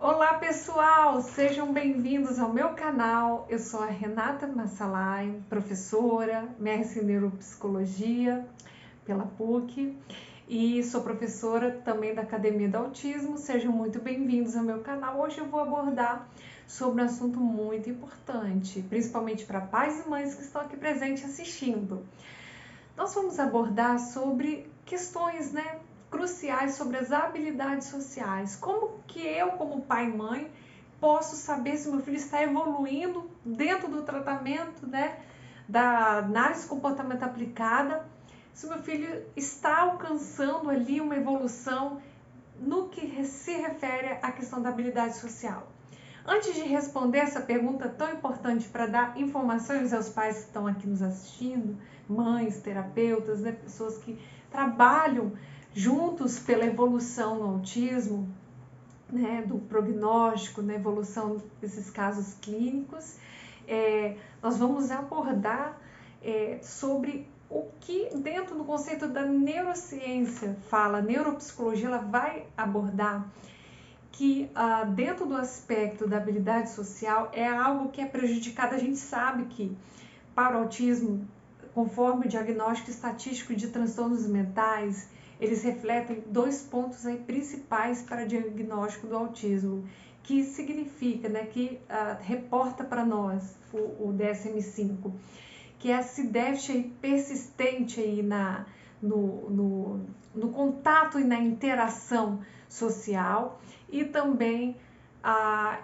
Olá pessoal, sejam bem-vindos ao meu canal. Eu sou a Renata Massalai, professora, mestre em neuropsicologia pela PUC e sou professora também da Academia do Autismo. Sejam muito bem-vindos ao meu canal. Hoje eu vou abordar sobre um assunto muito importante, principalmente para pais e mães que estão aqui presentes assistindo. Nós vamos abordar sobre questões, cruciais sobre as habilidades sociais. Como que eu, como pai e mãe, posso saber se meu filho está evoluindo dentro do tratamento, da análise de comportamento aplicada, se o meu filho está alcançando ali uma evolução no que se refere à questão da habilidade social. Antes de responder essa pergunta tão importante para dar informações aos pais que estão aqui nos assistindo, mães, terapeutas, pessoas que trabalham juntos pela evolução no autismo, do prognóstico, na evolução desses casos clínicos, nós vamos abordar sobre o que dentro do conceito da neurociência fala, a neuropsicologia ela vai abordar que dentro do aspecto da habilidade social é algo que é prejudicado. A gente sabe que para o autismo, conforme o diagnóstico estatístico de transtornos mentais, eles refletem dois pontos aí principais para o diagnóstico do autismo, que significa, que reporta para nós o DSM-5, que é esse déficit persistente aí no contato e na interação social e também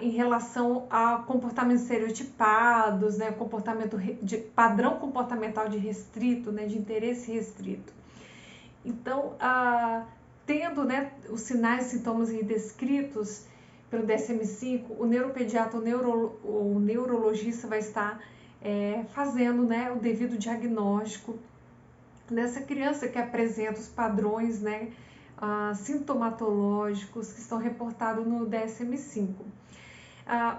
em relação a comportamentos estereotipados, comportamento padrão comportamental de restrito, de interesse restrito. Então, tendo os sinais e sintomas descritos pelo DSM-5, o neuropediatra, o neurologista vai estar fazendo o devido diagnóstico dessa criança que apresenta os padrões sintomatológicos que estão reportados no DSM-5.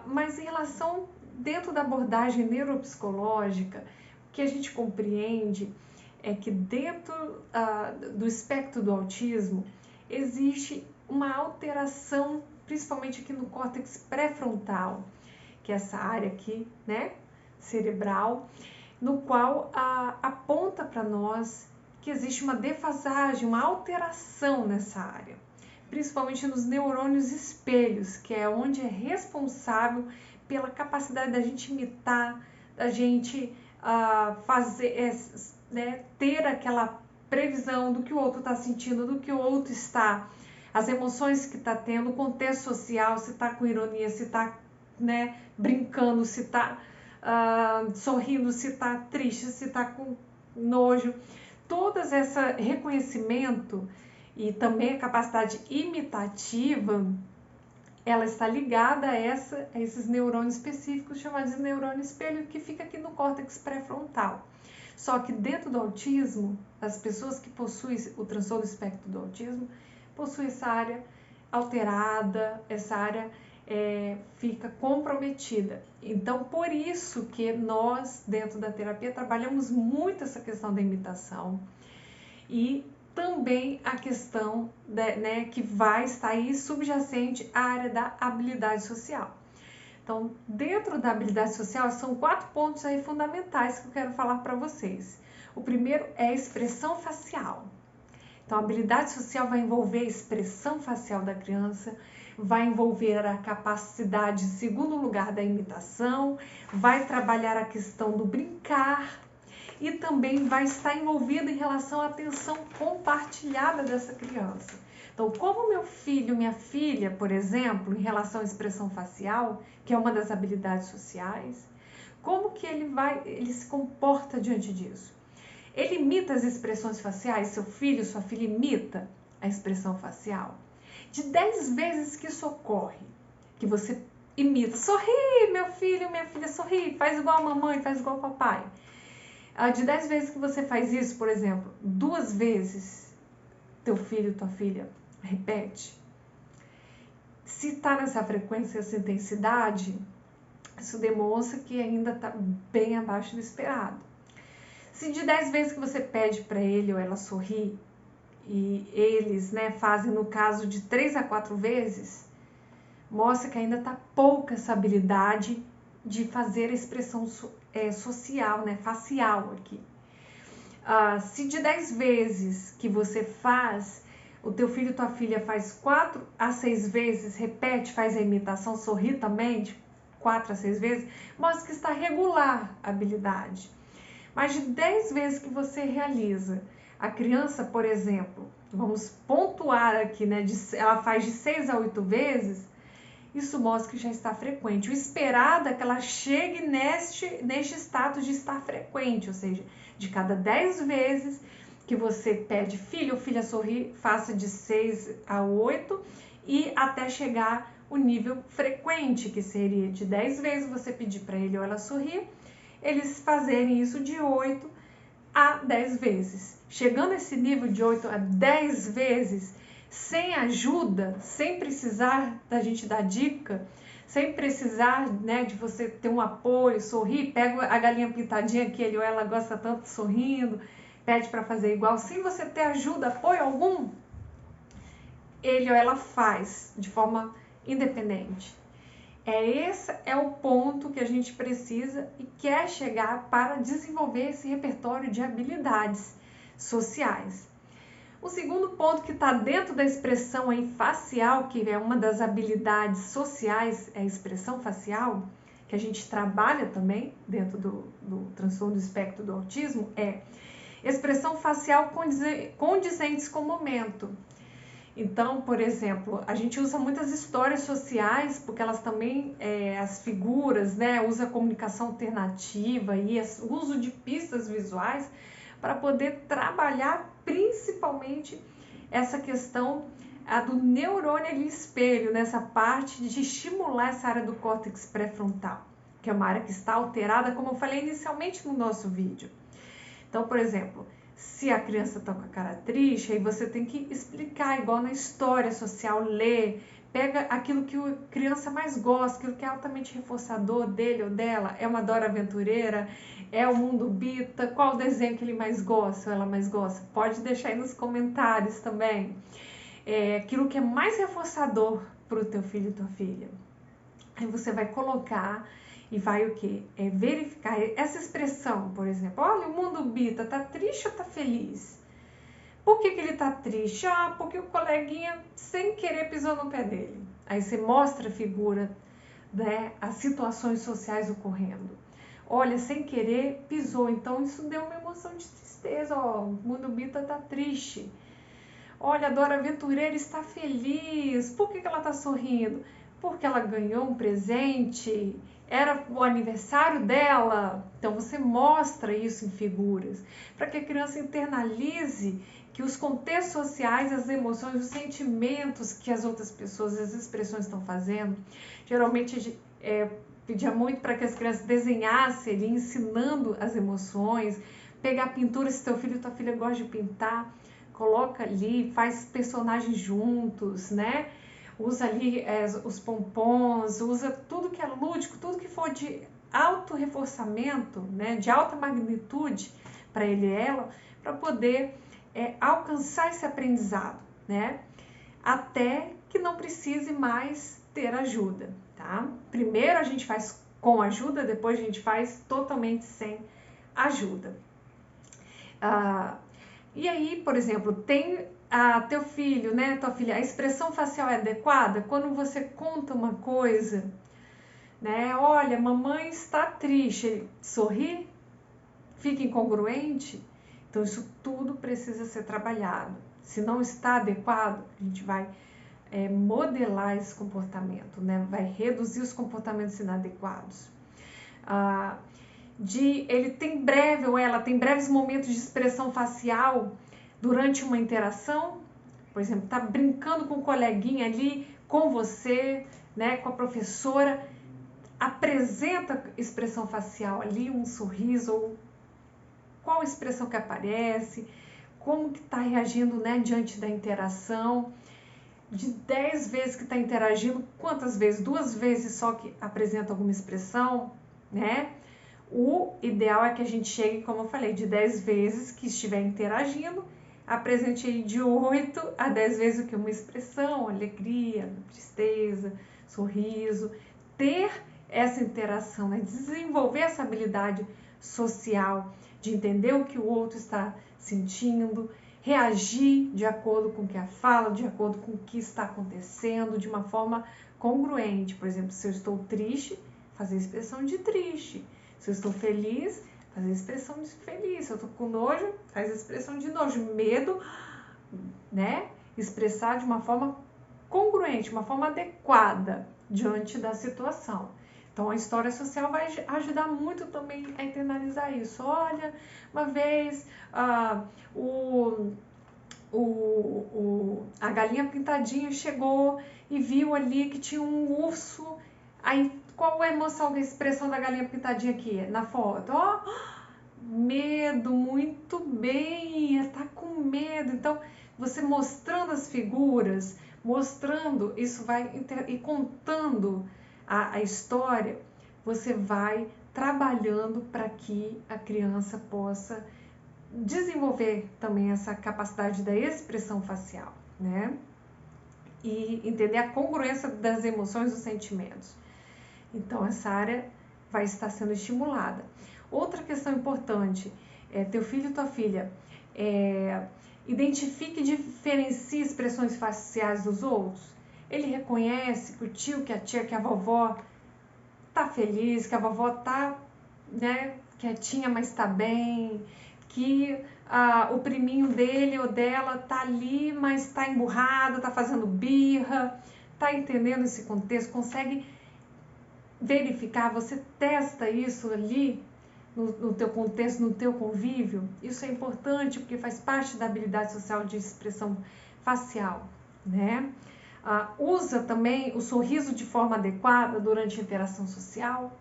Mas em relação, dentro da abordagem neuropsicológica, o que a gente compreende é que dentro do espectro do autismo existe uma alteração, principalmente aqui no córtex pré-frontal, que é essa área aqui, cerebral, no qual aponta para nós que existe uma defasagem, uma alteração nessa área, principalmente nos neurônios espelhos, que é onde é responsável pela capacidade da gente imitar, da gente fazer, ter aquela previsão do que o outro está sentindo, do que o outro está, as emoções que está tendo, o contexto social, se está com ironia, se está brincando, se está sorrindo, se está triste, se está com nojo. Todas esse reconhecimento e também a capacidade imitativa, ela está ligada a esses neurônios específicos chamados de neurônio espelho, que fica aqui no córtex pré-frontal. Só que dentro do autismo, as pessoas que possuem o transtorno do espectro do autismo possuem essa área alterada, essa área fica comprometida. Então, por isso que nós, dentro da terapia, trabalhamos muito essa questão da imitação e também a questão que vai estar aí subjacente à área da habilidade social. Então, dentro da habilidade social, são 4 pontos aí fundamentais que eu quero falar para vocês. O primeiro é a expressão facial. Então, a habilidade social vai envolver a expressão facial da criança, vai envolver a capacidade, em segundo lugar, da imitação, vai trabalhar a questão do brincar e também vai estar envolvido em relação à atenção compartilhada dessa criança. Então, como meu filho, minha filha, por exemplo, em relação à expressão facial, que é uma das habilidades sociais, como que ele se comporta diante disso? Ele imita as expressões faciais? Seu filho, sua filha imita a expressão facial? De 10 vezes que isso ocorre, que você imita, sorri, meu filho, minha filha, sorri, faz igual a mamãe, faz igual ao papai. De 10 vezes que você faz isso, por exemplo, 2 vezes teu filho, tua filha repete. Se está nessa frequência, essa intensidade, isso demonstra que ainda está bem abaixo do esperado. Se de 10 vezes que você pede para ele ou ela sorrir, e eles fazem no caso de 3 a 4 vezes, mostra que ainda está pouca essa habilidade de fazer a expressão social, né, facial aqui. Se de 10 vezes que você faz, o teu filho e tua filha faz 4 a 6 vezes, repete, faz a imitação, sorri também, de 4 a 6 vezes, mostra que está regular a habilidade. Mas de 10 vezes que você realiza, a criança, por exemplo, vamos pontuar aqui, né, ela faz de 6 a 8 vezes, isso mostra que já está frequente. O esperado é que ela chegue neste status de estar frequente, ou seja, de cada 10 vezes que você pede filho ou filha sorrir, faça de 6 a 8 e até chegar o nível frequente, que seria de 10 vezes você pedir para ele ou ela sorrir, eles fazerem isso de 8 a 10 vezes. Chegando a esse nível de 8 a 10 vezes, sem ajuda, sem precisar da gente dar dica, sem precisar, né, de você ter um apoio, sorrir, pega a galinha pintadinha que ele ou ela gosta tanto sorrindo, pede para fazer igual, sem você ter ajuda, apoio algum, ele ou ela faz de forma independente. Esse é o ponto que a gente precisa e quer chegar para desenvolver esse repertório de habilidades sociais. O segundo ponto que está dentro da expressão aí facial, que é uma das habilidades sociais, é a expressão facial, que a gente trabalha também dentro do transtorno do espectro do autismo, é expressão facial condizentes com o momento. Então, por exemplo, a gente usa muitas histórias sociais, porque elas também, as figuras, né, usa comunicação alternativa e o uso de pistas visuais para poder trabalhar principalmente essa questão do neurônio ali espelho, nessa parte de estimular essa área do córtex pré-frontal, que é uma área que está alterada, como eu falei inicialmente no nosso vídeo. Então, por exemplo, se a criança está com a cara triste, aí você tem que explicar, igual na história social, ler, pega aquilo que a criança mais gosta, aquilo que é altamente reforçador dele ou dela, é uma Dora Aventureira, é o Mundo Bita, qual desenho que ele mais gosta ou ela mais gosta? Pode deixar aí nos comentários também. Aquilo que é mais reforçador para o teu filho e tua filha. Aí você vai colocar e vai o quê? Verificar essa expressão, por exemplo. Olha, o Mundo Bita, tá triste ou tá feliz? Por que ele tá triste? Porque o coleguinha sem querer pisou no pé dele. Aí você mostra a figura, né, as situações sociais ocorrendo. Olha, sem querer pisou, então isso deu uma emoção de tristeza. O Mundo Bita tá triste. Olha, a Dora Aventureira está feliz. Por que ela está sorrindo? Porque ela ganhou um presente, era o aniversário dela. Então você mostra isso em figuras, para que a criança internalize que os contextos sociais, as emoções, os sentimentos que as outras pessoas, as expressões estão fazendo. Geralmente pedia muito para que as crianças desenhassem ali, ensinando as emoções, pegar pintura, se teu filho e tua filha gostam de pintar, coloca ali, faz personagens juntos, né? Usa ali os pompons, usa tudo que é lúdico, tudo que for de alto reforçamento, né? De alta magnitude para ele e ela, para poder alcançar esse aprendizado, né? Até que não precise mais ter ajuda, tá? Primeiro a gente faz com ajuda, depois a gente faz totalmente sem ajuda. E aí, por exemplo, tem teu filho, né, tua filha, a expressão facial é adequada? Quando você conta uma coisa, né, olha, mamãe está triste, ele sorri? Fica incongruente? Então, isso tudo precisa ser trabalhado. Se não está adequado, a gente vai modelar esse comportamento, né, vai reduzir os comportamentos inadequados. Ele tem breve ou ela tem breves momentos de expressão facial durante uma interação, por exemplo, tá brincando com o coleguinha ali, com você, né, com a professora, apresenta expressão facial ali, um sorriso, ou qual expressão que aparece, como que está reagindo, né, diante da interação. De 10 vezes que está interagindo, quantas vezes? 2 vezes só que apresenta alguma expressão, né? O ideal é que a gente chegue, como eu falei, de 10 vezes que estiver interagindo, apresente de 8 a 10 vezes o que? Uma expressão, alegria, tristeza, sorriso, ter essa interação, né? Desenvolver essa habilidade social de entender o que o outro está sentindo, reagir de acordo com o que a fala, de acordo com o que está acontecendo, de uma forma congruente. Por exemplo, se eu estou triste, fazer expressão de triste. Se eu estou feliz, fazer expressão de feliz. Se eu estou com nojo, faz expressão de nojo. Medo, né? Expressar de uma forma congruente, uma forma adequada diante da situação. Então, a história social vai ajudar muito também a internalizar isso. Olha, uma vez a galinha pintadinha chegou e viu ali que tinha um urso. Aí, qual a emoção, a expressão da galinha pintadinha aqui na foto? Ó, medo, muito bem, tá com medo. Então, você mostrando as figuras, mostrando, isso vai e contando a história, você vai trabalhando para que a criança possa desenvolver também essa capacidade da expressão facial, né? E entender a congruência das emoções e dos sentimentos. Então, essa área vai estar sendo estimulada. Outra questão importante é teu filho e tua filha identifique e diferencie expressões faciais dos outros. Ele reconhece que o tio, que a tia, que a vovó tá feliz, que a vovó tá, né, quietinha, mas tá bem, que o priminho dele ou dela tá ali, mas tá emburrado, tá fazendo birra, tá entendendo esse contexto, consegue verificar, você testa isso ali no teu contexto, no teu convívio. Isso é importante porque faz parte da habilidade social de expressão facial, né? Usa também o sorriso de forma adequada durante a interação social.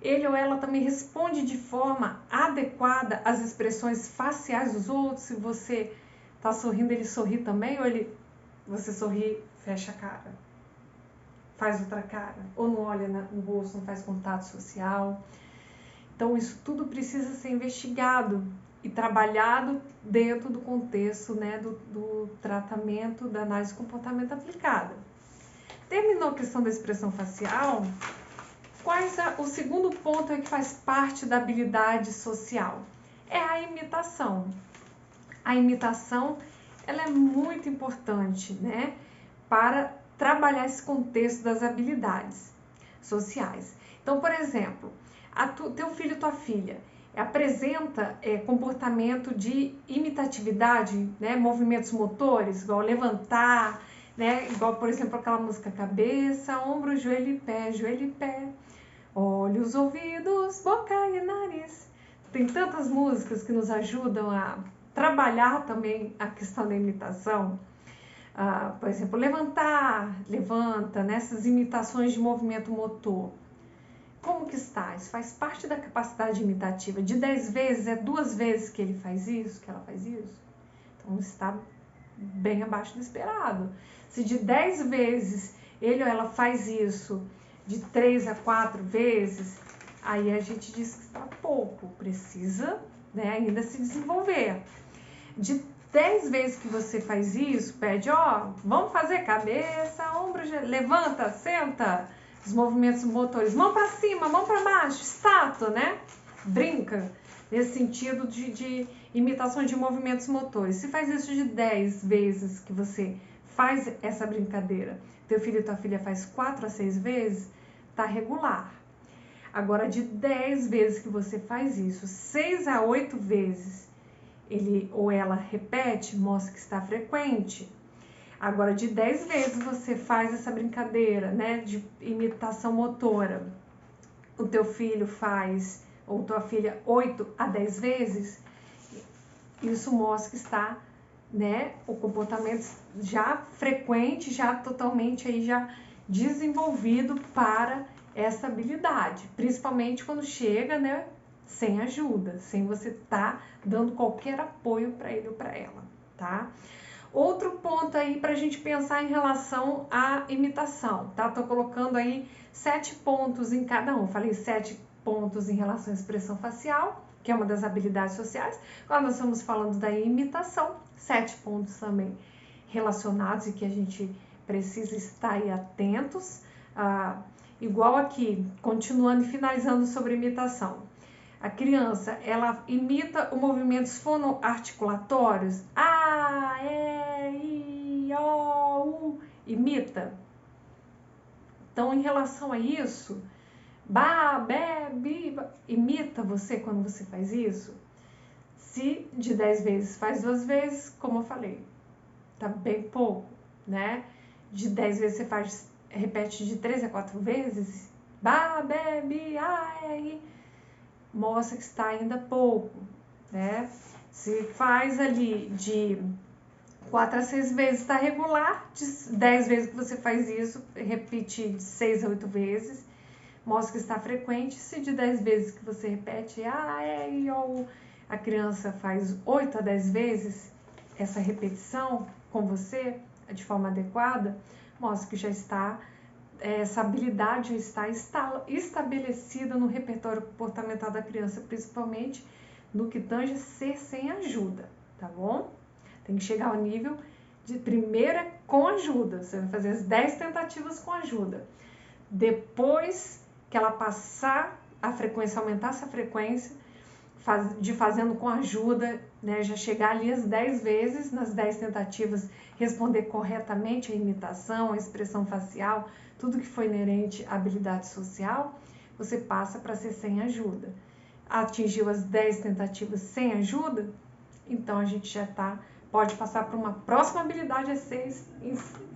Ele ou ela também responde de forma adequada às expressões faciais dos outros. Se você está sorrindo, ele sorri também, ou você sorri, fecha a cara, faz outra cara, ou não olha no rosto, não faz contato social. Então, isso tudo precisa ser investigado e trabalhado dentro do contexto, né, do tratamento da análise de comportamento aplicada. Terminou a questão da expressão facial, o segundo ponto que faz parte da habilidade social? É a imitação. A imitação, ela é muito importante, né, para trabalhar esse contexto das habilidades sociais. Então, por exemplo, teu filho e tua filha apresenta comportamento de imitatividade, né, movimentos motores, igual levantar, né, igual, por exemplo, aquela música cabeça, ombro, joelho e pé, olhos, ouvidos, boca e nariz. Tem tantas músicas que nos ajudam a trabalhar também a questão da imitação. Por exemplo, levantar, levanta, nessas imitações de movimento motor. Como que está? Isso faz parte da capacidade imitativa. De 10 vezes, é 2 vezes que ele faz isso, que ela faz isso. Então, está bem abaixo do esperado. Se de 10 vezes ele ou ela faz isso, de 3 a 4 vezes, aí a gente diz que está pouco. Precisa, né, ainda se desenvolver. De 10 vezes que você faz isso, pede, vamos fazer cabeça, ombro, levanta, senta, os movimentos motores, mão para cima, mão para baixo, estátua, né? Brinca, nesse sentido de imitação de movimentos motores. Se faz isso de 10 vezes que você faz essa brincadeira, teu filho e tua filha faz 4 a 6 vezes, tá regular. Agora, de 10 vezes que você faz isso, 6 a 8 vezes, ele ou ela repete, mostra que está frequente. Agora, de 10 vezes você faz essa brincadeira, né, de imitação motora, o teu filho faz, ou tua filha, 8 a 10 vezes, isso mostra que está, né, o comportamento já frequente, já totalmente aí já desenvolvido para essa habilidade, principalmente quando chega, né, sem ajuda, sem você estar dando qualquer apoio para ele ou para ela, tá? Outro ponto aí para a gente pensar em relação à imitação, tá? Tô colocando aí 7 pontos em cada um. Falei 7 pontos em relação à expressão facial, que é uma das habilidades sociais. Agora nós estamos falando da imitação, 7 pontos também relacionados e que a gente precisa estar aí atentos igual aqui, continuando e finalizando sobre imitação. A criança, ela imita os movimentos fonoarticulatórios. A, E, I, O, U. Imita. Então, em relação a isso, ba, be, bi, ba, imita você quando você faz isso? Se de 10 vezes faz 2 vezes, como eu falei, tá bem pouco, né? De 10 vezes você repete de 3 a 4 vezes, ba, be, bi, a, e, I, mostra que está ainda pouco, né? Se faz ali de 4 a 6 vezes, está regular. De 10 vezes que você faz isso, repetir de 6 a 8 vezes, mostra que está frequente. Se de 10 vezes que você repete A, E, I, O, a criança faz 8 a 10 vezes essa repetição com você, de forma adequada, mostra que já está, essa habilidade está estabelecida no repertório comportamental da criança, principalmente no que tange ser sem ajuda, tá bom? Tem que chegar ao nível de primeira com ajuda. Você vai fazer as 10 tentativas com ajuda. Depois que ela passar a frequência, aumentar essa frequência, de fazendo com ajuda, né, já chegar ali as 10 vezes, nas 10 tentativas, responder corretamente a imitação, a expressão facial, tudo que foi inerente à habilidade social, você passa para ser sem ajuda. Atingiu as 10 tentativas sem ajuda, então a gente já pode passar para uma próxima habilidade, a ser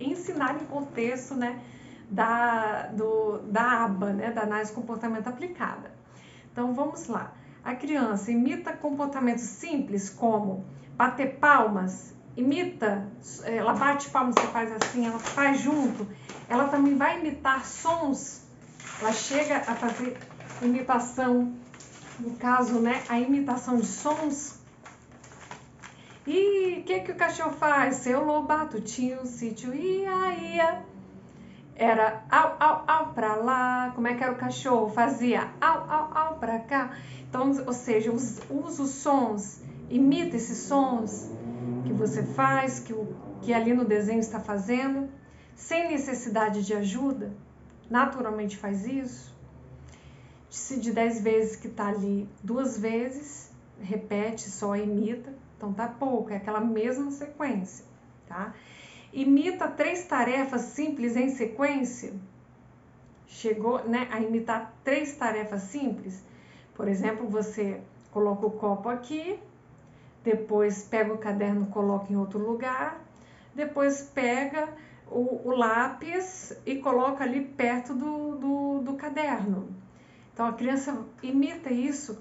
ensinar em contexto, né, da aba, né, da análise de comportamento aplicada. Então vamos lá. A criança imita comportamentos simples como bater palmas, ela bate palmas, você faz assim, ela faz junto. Ela também vai imitar sons, ela chega a fazer imitação, no caso, né, a imitação de sons. E o que o cachorro faz? Seu lobato tinha um sítio, ia. Era au pra lá. Como é que era o cachorro? Fazia au pra cá. Então, ou seja, usa os sons, imita esses sons que você faz, que ali no desenho está fazendo, sem necessidade de ajuda, naturalmente faz isso. Se de 10 vezes que está ali, 2 vezes, repete, só imita, então tá pouco, é aquela mesma sequência, tá? Imita 3 tarefas simples em sequência, chegou, né, a imitar 3 tarefas simples. Por exemplo, você coloca o copo aqui, depois pega o caderno, coloca em outro lugar, depois pega o lápis e coloca ali perto do caderno. Então a criança imita isso,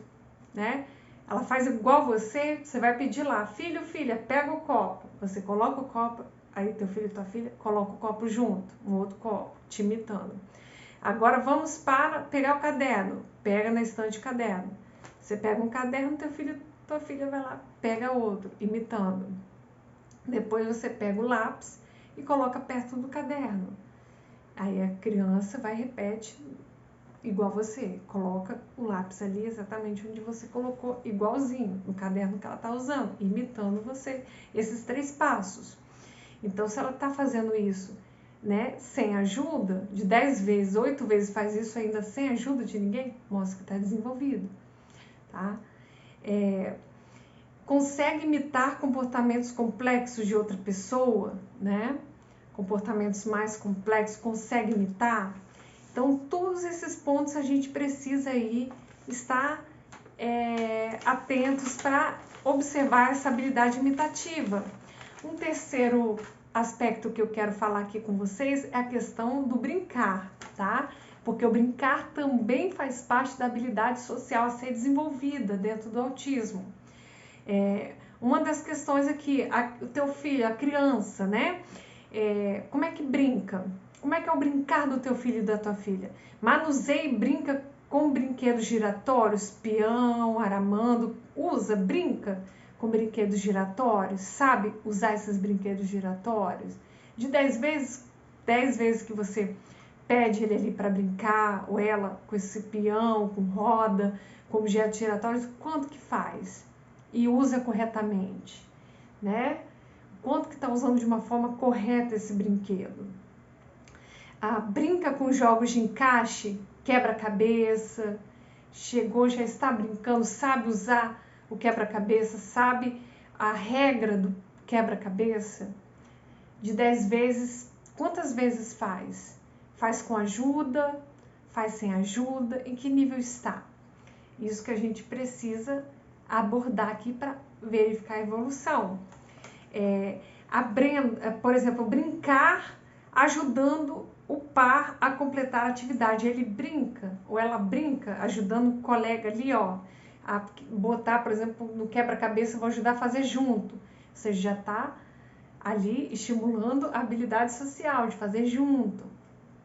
né? Ela faz igual você vai pedir lá, filho, filha, pega o copo. Você coloca o copo, aí teu filho e tua filha coloca o copo junto, um outro copo, te imitando. Agora vamos para pegar o caderno. Pega na estante o caderno. Você pega um caderno, teu filho, tua filha vai lá, pega outro, imitando. Depois você pega o lápis e coloca perto do caderno. Aí a criança vai e repete igual você. Coloca o lápis ali exatamente onde você colocou, igualzinho, no caderno que ela está usando, imitando você. Esses 3 passos. Então, se ela está fazendo isso, né, sem ajuda, de 10 vezes, 8 vezes faz isso ainda sem ajuda de ninguém, mostra que está desenvolvido, tá? Consegue imitar comportamentos complexos de outra pessoa, né? Comportamentos mais complexos, consegue imitar? Então, todos esses pontos a gente precisa aí estar atentos para observar essa habilidade imitativa. Um terceiro aspecto que eu quero falar aqui com vocês é a questão do brincar, tá? Porque o brincar também faz parte da habilidade social a ser desenvolvida dentro do autismo. Uma das questões é que o teu filho, a criança, né? Como é que brinca? Como é que é o brincar do teu filho e da tua filha? Manuseia e brinca com brinquedos giratórios, peão, aramando, brinca com brinquedos giratórios, sabe usar esses brinquedos giratórios? De 10 vezes que você pede ele ali para brincar, ou ela com esse peão, com roda, com objetos giratórios, quanto que faz? E usa corretamente, né? Quanto que está usando de uma forma correta esse brinquedo? brinca com jogos de encaixe, quebra-cabeça, chegou, já está brincando, sabe usar o quebra-cabeça, sabe a regra do quebra-cabeça? De 10 vezes, quantas vezes faz? Faz com ajuda? Faz sem ajuda? Em que nível está? Isso que a gente precisa abordar aqui para verificar a evolução. Por exemplo, brincar ajudando o par a completar a atividade. Ele brinca ou ela brinca ajudando o colega ali, ó, a botar, por exemplo, no quebra-cabeça, vou ajudar a fazer junto. Você já está ali estimulando a habilidade social de fazer junto.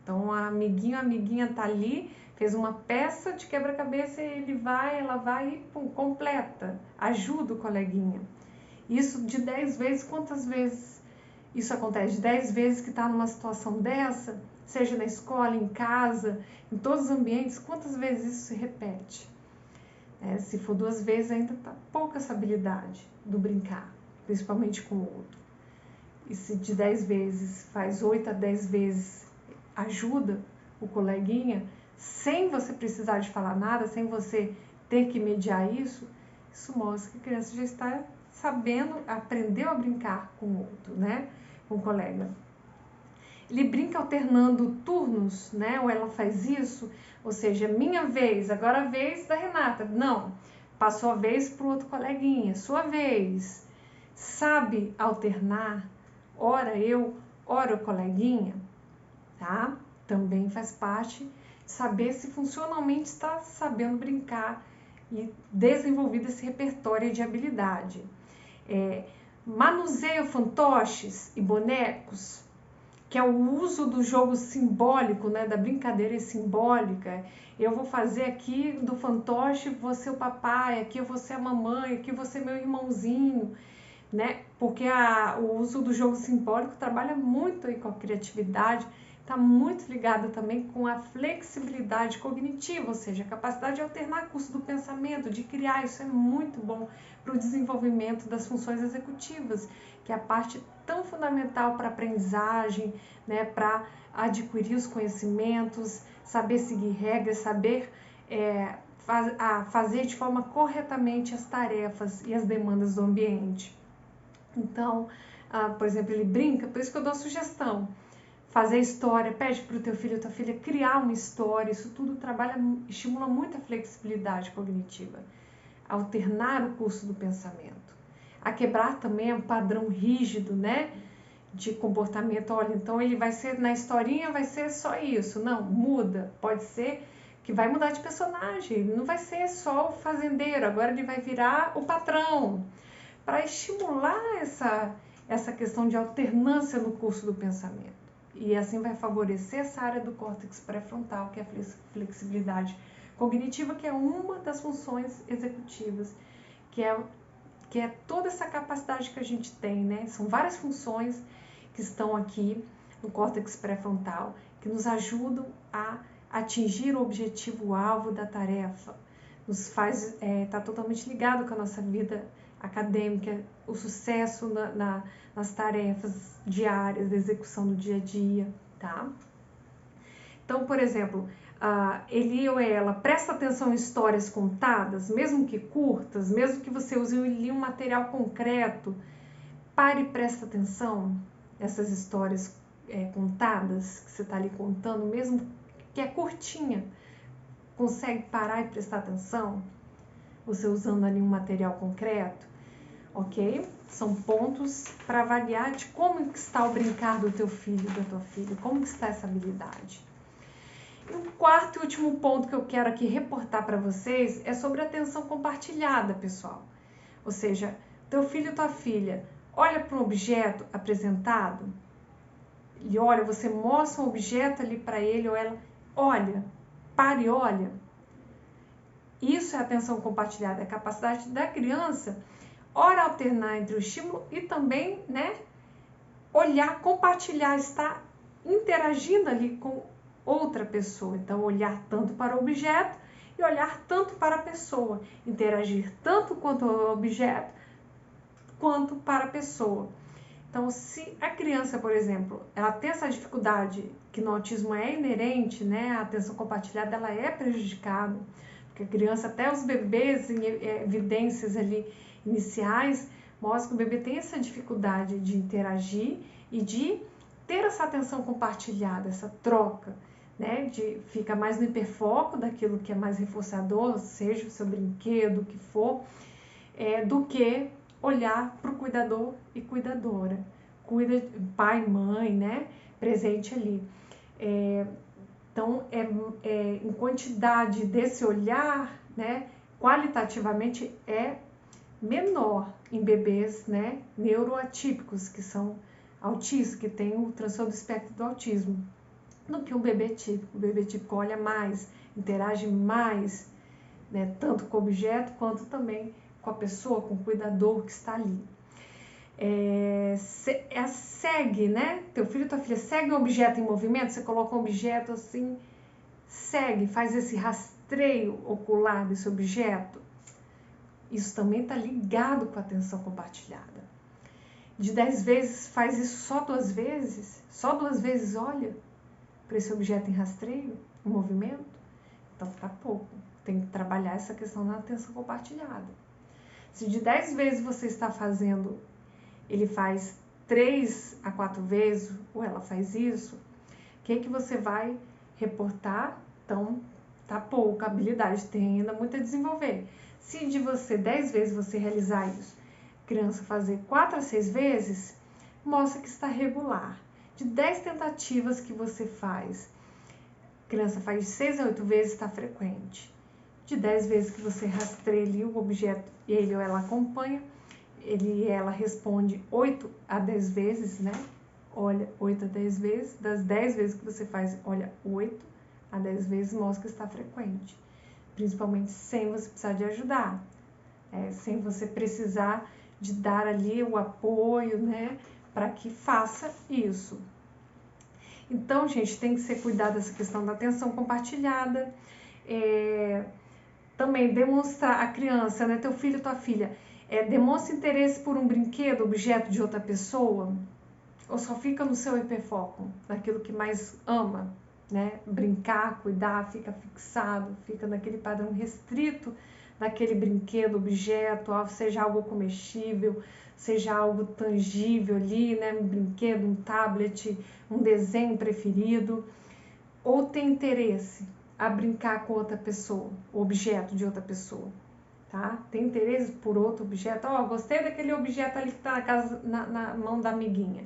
Então, a amiguinha tá ali, fez uma peça de quebra-cabeça e ela vai e pum, completa, ajuda o coleguinha. Isso de 10 vezes, quantas vezes isso acontece? De 10 vezes que está numa situação dessa, seja na escola, em casa, em todos os ambientes, quantas vezes isso se repete? Se for 2 vezes, ainda está pouca essa habilidade do brincar, principalmente com o outro. E se de 10 vezes faz 8 a 10 vezes, ajuda o coleguinha, sem você precisar de falar nada, sem você ter que mediar isso mostra que a criança já está sabendo, aprendeu a brincar com o outro, né? Com o colega. Ele brinca alternando turnos, né? Ou ela faz isso, ou seja, minha vez, agora a vez da Renata. Não, passou a vez para o outro coleguinha, sua vez. Sabe alternar, ora eu, ora o coleguinha, tá? Também faz parte de saber se funcionalmente está sabendo brincar e desenvolvido esse repertório de habilidade. Manuseio fantoches e bonecos, que é o uso do jogo simbólico, né, da brincadeira simbólica. Eu vou fazer aqui do fantoche, você o papai, aqui eu vou ser a mamãe, aqui você meu irmãozinho, né? Porque o uso do jogo simbólico trabalha muito aí com a criatividade, está muito ligado também com a flexibilidade cognitiva, ou seja, a capacidade de alternar curso do pensamento, de criar. Isso é muito bom para o desenvolvimento das funções executivas, que é a parte tão fundamental para a aprendizagem, né, para adquirir os conhecimentos, saber seguir regras, saber fazer de forma corretamente as tarefas e as demandas do ambiente. Então, por exemplo, ele brinca, por isso que eu dou a sugestão. Fazer história, pede para o teu filho ou tua filha criar uma história, isso tudo estimula muito a flexibilidade cognitiva. Alternar o curso do pensamento. A quebrar também um padrão rígido, né, de comportamento. Olha, então ele vai ser, na historinha vai ser só isso. Não, muda. Pode ser que vai mudar de personagem, não vai ser só o fazendeiro, agora ele vai virar o patrão. Para estimular essa questão de alternância no curso do pensamento. E assim vai favorecer essa área do córtex pré-frontal, que é a flexibilidade cognitiva, que é uma das funções executivas, que é toda essa capacidade que a gente tem, né? São várias funções que estão aqui no córtex pré-frontal, que nos ajudam a atingir o objetivo-alvo da tarefa. Nos faz estar totalmente ligado com a nossa vida acadêmica, o sucesso nas tarefas diárias, da execução do dia a dia, tá? Então, por exemplo, ele ou ela presta atenção em histórias contadas, mesmo que curtas, mesmo que você use um material concreto, pare e presta atenção nessas histórias contadas que você está ali contando, mesmo que é curtinha, consegue parar e prestar atenção? Você usando ali um material concreto, ok? São pontos para avaliar de como está o brincar do teu filho, da tua filha, como está essa habilidade. E o quarto e último ponto que eu quero aqui reportar para vocês é sobre a atenção compartilhada, pessoal. Ou seja, teu filho, tua filha, olha para um objeto apresentado e olha, você mostra um objeto ali para ele ou ela, olha, para e olha. Isso é atenção compartilhada, é a capacidade da criança, ora alternar entre o estímulo e também, né, olhar, compartilhar, estar interagindo ali com outra pessoa. Então, olhar tanto para o objeto e olhar tanto para a pessoa. Interagir tanto quanto ao objeto, quanto para a pessoa. Então, se a criança, por exemplo, ela tem essa dificuldade, que no autismo é inerente, né, a atenção compartilhada, ela é prejudicada, porque a criança, até os bebês, em evidências ali iniciais, mostram que o bebê tem essa dificuldade de interagir e de ter essa atenção compartilhada, essa troca, né, fica mais no hiperfoco daquilo que é mais reforçador, seja o seu brinquedo, o que for, do que olhar para o cuidador e cuidadora, pai, mãe, né, presente ali. Então, em quantidade desse olhar, né, qualitativamente é menor em bebês, né, neuroatípicos, que são autistas, que têm o transtorno do espectro do autismo, do que um bebê típico. O bebê típico olha mais, interage mais, né, tanto com o objeto quanto também com a pessoa, com o cuidador que está ali. Segue, né? Teu filho e tua filha segue um objeto em movimento, você coloca um objeto assim, segue, faz esse rastreio ocular desse objeto. Isso também está ligado com a atenção compartilhada. De 10 vezes, faz isso só 2 vezes? Só 2 vezes olha para esse objeto em rastreio, em movimento? Então tá pouco. Tem que trabalhar essa questão na atenção compartilhada. Se de 10 vezes você está fazendo, ele faz 3 a 4 vezes, ou ela faz isso, o que você vai reportar? Então, tá pouca habilidade, tem ainda muito a desenvolver. Se de você 10 vezes você realizar isso, criança fazer 4 a 6 vezes, mostra que está regular. De 10 tentativas que você faz, criança faz de 6 a 8 vezes, está frequente. De 10 vezes que você rastreia ali o objeto e ele ou ela acompanha, ele e ela responde 8 a 10 vezes, né? Olha 8 a 10 vezes, das 10 vezes que você faz, olha 8 a 10 vezes, mostra que está frequente. Principalmente sem você precisar de ajudar, sem você precisar de dar ali o apoio, né? Para que faça isso. Então, gente, tem que ser cuidado dessa questão da atenção compartilhada. Também demonstrar a criança, né, teu filho, tua filha, demonstra interesse por um brinquedo, objeto de outra pessoa, ou só fica no seu hiperfoco, naquilo que mais ama, né? Brincar, cuidar, fica fixado, fica naquele padrão restrito naquele brinquedo, objeto, seja algo comestível, seja algo tangível ali, né? Um brinquedo, um tablet, um desenho preferido, ou tem interesse a brincar com outra pessoa, o objeto de outra pessoa, tá? Tem interesse por outro objeto, gostei daquele objeto ali que tá na mão da amiguinha,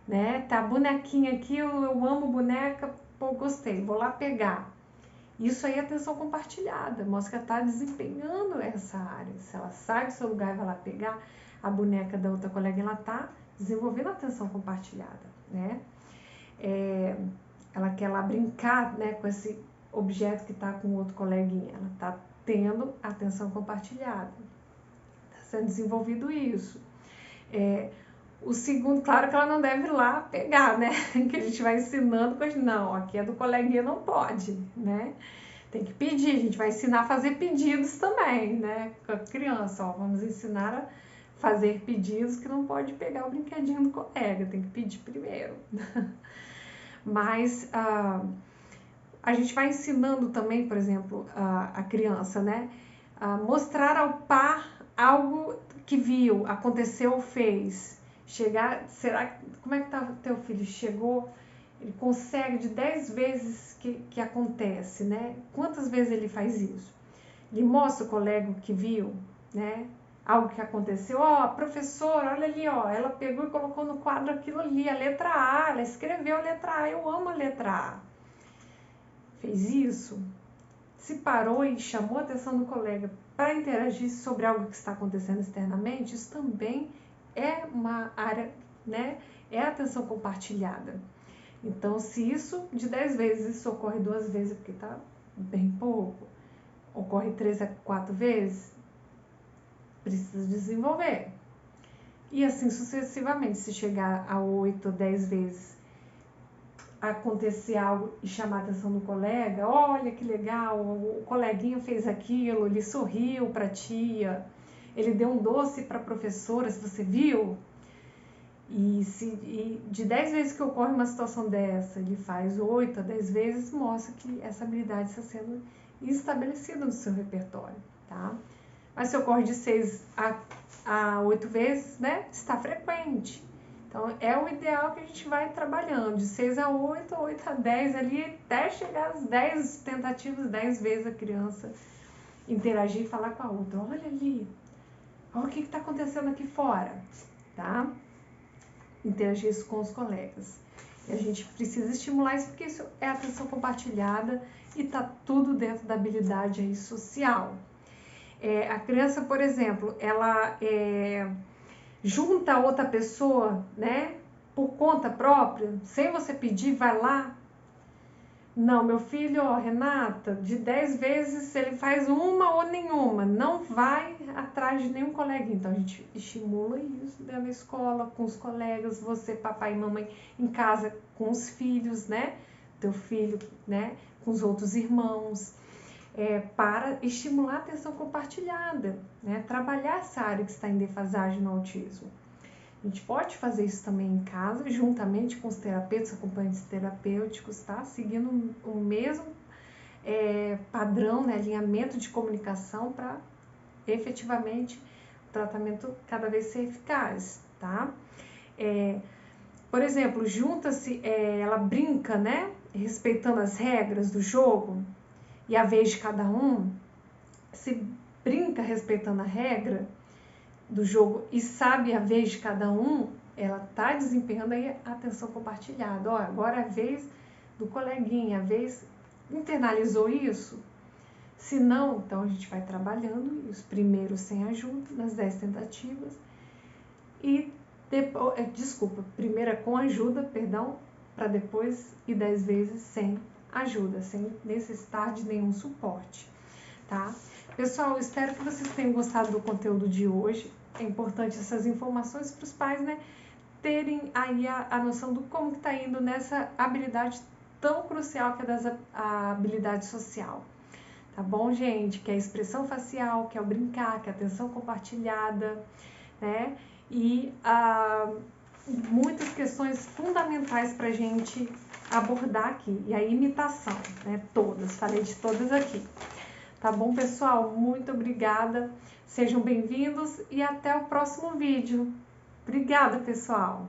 né? Tá a bonequinha aqui, eu amo boneca, pô, gostei, vou lá pegar. Isso aí é atenção compartilhada, mostra que ela está desempenhando essa área. Se ela sai do seu lugar e vai lá pegar a boneca da outra colega, ela está desenvolvendo a atenção compartilhada, né? Ela quer lá brincar, né, com esse objeto que está com o outro coleguinha, ela está tendo atenção compartilhada, está sendo desenvolvido isso. O segundo, claro que ela não deve ir lá pegar, né? Que a gente vai ensinando, não, aqui é do coleguinha, não pode, né? Tem que pedir, a gente vai ensinar a fazer pedidos também, né? Com a criança, vamos ensinar a fazer pedidos que não pode pegar o brinquedinho do colega, tem que pedir primeiro. Mas a gente vai ensinando também, por exemplo, a criança, né? A mostrar ao par algo que viu, aconteceu ou fez. Como é que tá teu filho? Chegou, ele consegue de 10 vezes que acontece, né? Quantas vezes ele faz isso? Ele mostra o colega que viu, né? Algo que aconteceu, professora, olha ali, ela pegou e colocou no quadro aquilo ali, a letra A, ela escreveu a letra A, eu amo a letra A. Fez isso? Se parou e chamou a atenção do colega para interagir sobre algo que está acontecendo externamente, isso também é uma área, né? É atenção compartilhada. Então, se isso de 10 vezes, isso ocorre 2 vezes, porque está bem pouco, ocorre 3 a 4 vezes, precisa desenvolver. E assim sucessivamente, se chegar a 8 ou 10 vezes, acontecer algo e chamar a atenção do colega, olha que legal, o coleguinho fez aquilo, ele sorriu para a tia, ele deu um doce para a professora, se você viu, E de 10 vezes que ocorre uma situação dessa, ele faz 8 a 10 vezes, mostra que essa habilidade está sendo estabelecida no seu repertório, tá? Mas se ocorre de 6 a 8 vezes, né, está frequente. Então, é o ideal que a gente vai trabalhando, de 6 a 8, 8 a 10 ali, até chegar às 10 tentativas, 10 vezes a criança interagir e falar com a outra. Olha ali, olha o que está acontecendo aqui fora, tá? Interagir isso com os colegas. E a gente precisa estimular isso porque isso é atenção compartilhada e tá tudo dentro da habilidade aí social. A criança, por exemplo, ela junta outra pessoa, né, por conta própria, sem você pedir, vai lá. Não, meu filho, ó, Renata, de 10 vezes ele faz uma ou nenhuma, não vai atrás de nenhum coleguinha. Então a gente estimula isso dentro da escola, com os colegas, você, papai e mamãe, em casa com os filhos, né? Teu filho, né? Com os outros irmãos, para estimular a atenção compartilhada, né? Trabalhar essa área que está em defasagem no autismo. A gente pode fazer isso também em casa, juntamente com os terapeutas, acompanhantes terapêuticos, tá? Seguindo o mesmo padrão, né? Alinhamento de comunicação para efetivamente o tratamento cada vez ser eficaz, tá? Por exemplo, junta-se, ela brinca, né? Respeitando as regras do jogo e a vez de cada um, se brinca respeitando a regra do jogo e sabe a vez de cada um, ela está desempenhando aí a atenção compartilhada. Ó, agora é a vez do coleguinha, a vez internalizou isso? Se não, então a gente vai trabalhando isso, primeiro sem ajuda, nas 10 tentativas, e depois, primeiro com ajuda, perdão, para depois ir 10 vezes sem ajuda, sem necessitar de nenhum suporte, tá? Pessoal, espero que vocês tenham gostado do conteúdo de hoje. É importante essas informações para os pais, né, terem aí a noção do como que está indo nessa habilidade tão crucial que é a habilidade social. Tá bom, gente? Que é a expressão facial, que é o brincar, que é a atenção compartilhada, né? E muitas questões fundamentais para a gente abordar aqui. E a imitação, né? Todas, falei de todas aqui. Tá bom, pessoal? Muito obrigada. Sejam bem-vindos e até o próximo vídeo. Obrigada, pessoal!